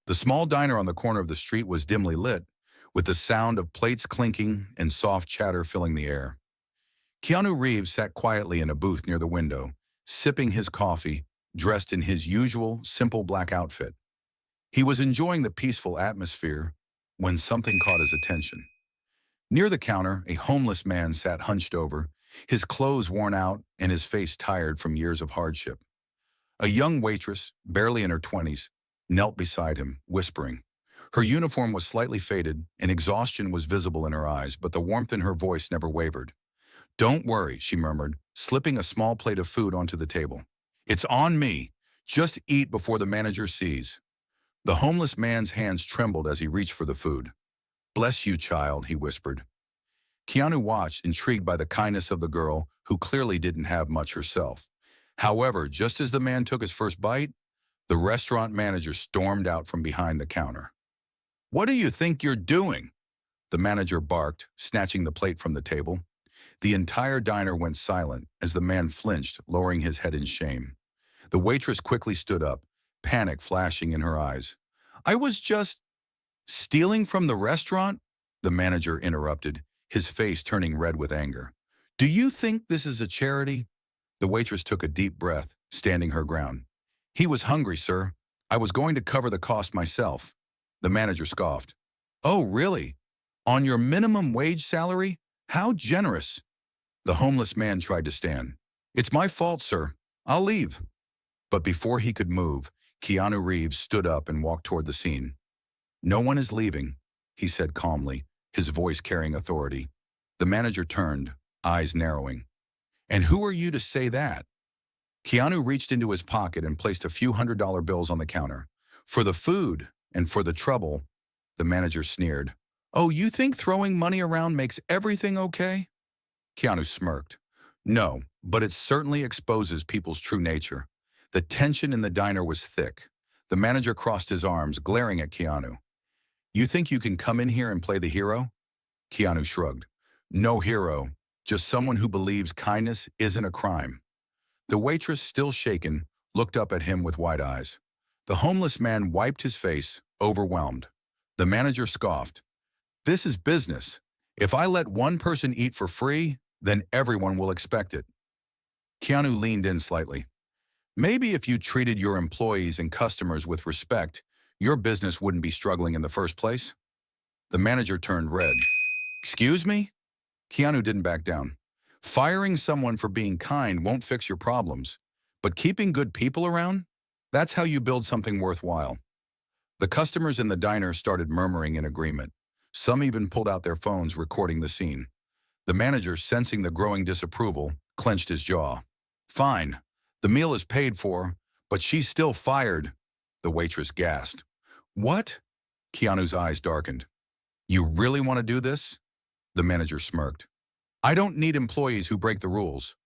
The small diner on the corner of the street was dimly lit, with the sound of plates clinking and soft chatter filling the air. Keanu Reeves sat quietly in a booth near the window, sipping his coffee, dressed in his usual, simple black outfit. He was enjoying the peaceful atmosphere when something caught his attention. Near the counter, a homeless man sat hunched over, his clothes worn out and his face tired from years of hardship. A young waitress, barely in her 20s, knelt beside him, whispering. Her uniform was slightly faded, and exhaustion was visible in her eyes, but the warmth in her voice never wavered. "Don't worry," she murmured, slipping a small plate of food onto the table. "It's on me. Just eat before the manager sees." The homeless man's hands trembled as he reached for the food. "Bless you, child," he whispered. Keanu watched, intrigued by the kindness of the girl, who clearly didn't have much herself. However, just as the man took his first bite, the restaurant manager stormed out from behind the counter. "What do you think you're doing?" the manager barked, snatching the plate from the table. The entire diner went silent as the man flinched, lowering his head in shame. The waitress quickly stood up, panic flashing in her eyes. "I was just stealing from the restaurant?" the manager interrupted, his face turning red with anger. "Do you think this is a charity?" The waitress took a deep breath, standing her ground. "He was hungry, sir. I was going to cover the cost myself." The manager scoffed. "Oh, really? On your minimum wage salary? How generous." The homeless man tried to stand. "It's my fault, sir. I'll leave." But before he could move, Keanu Reeves stood up and walked toward the scene. "No one is leaving," he said calmly, his voice carrying authority. The manager turned, eyes narrowing. "And who are you to say that?" Keanu reached into his pocket and placed a few $100 bills on the counter. "For the food and for the trouble," the manager sneered. "Oh, you think throwing money around makes everything okay?" Keanu smirked. "No, but it certainly exposes people's true nature." The tension in the diner was thick. The manager crossed his arms, glaring at Keanu. "You think you can come in here and play the hero?" Keanu shrugged. "No hero, just someone who believes kindness isn't a crime." The waitress, still shaken, looked up at him with wide eyes. The homeless man wiped his face, overwhelmed. The manager scoffed. "This is business. If I let one person eat for free, then everyone will expect it." Keanu leaned in slightly. "Maybe if you treated your employees and customers with respect, your business wouldn't be struggling in the first place." The manager turned red. "Excuse me?" Keanu didn't back down. "Firing someone for being kind won't fix your problems, but keeping good people around? That's how you build something worthwhile." The customers in the diner started murmuring in agreement. Some even pulled out their phones, recording the scene. The manager, sensing the growing disapproval, clenched his jaw. "Fine. The meal is paid for, but she's still fired," the waitress gasped. "What?" Keanu's eyes darkened. "You really want to do this?" The manager smirked. "I don't need employees who break the rules."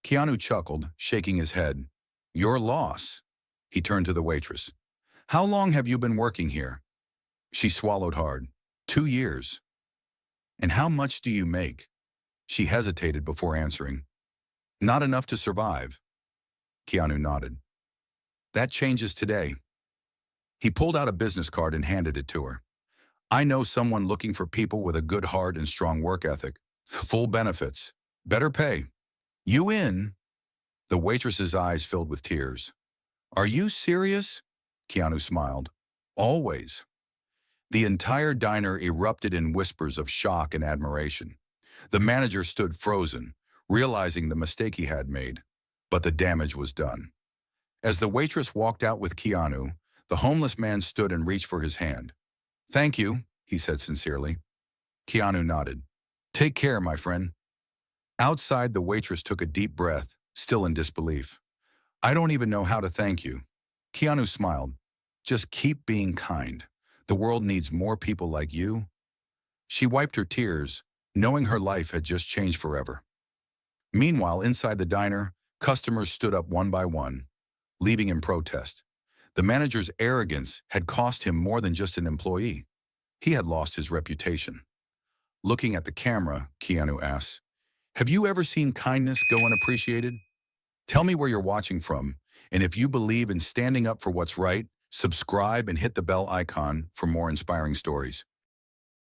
Keanu chuckled, shaking his head. "Your loss." He turned to the waitress. "How long have you been working here?" She swallowed hard. 2 years. "And how much do you make?" She hesitated before answering. "Not enough to survive." Keanu nodded. "That changes today." He pulled out a business card and handed it to her. "I know someone looking for people with a good heart and strong work ethic. Full benefits. Better pay. You in?" The waitress's eyes filled with tears. "Are you serious?" Keanu smiled. "Always." The entire diner erupted in whispers of shock and admiration. The manager stood frozen, realizing the mistake he had made. But the damage was done. As the waitress walked out with Keanu, the homeless man stood and reached for his hand. "Thank you," he said sincerely. Keanu nodded. "Take care, my friend." Outside, the waitress took a deep breath, still in disbelief. "I don't even know how to thank you." Keanu smiled. "Just keep being kind. The world needs more people like you." She wiped her tears, knowing her life had just changed forever. Meanwhile, inside the diner, customers stood up one by one, leaving in protest. The manager's arrogance had cost him more than just an employee. He had lost his reputation. Looking at the camera, Keanu asked, "Have you ever seen kindness go unappreciated? Tell me where you're watching from, and if you believe in standing up for what's right, subscribe, and hit the bell icon for more inspiring stories.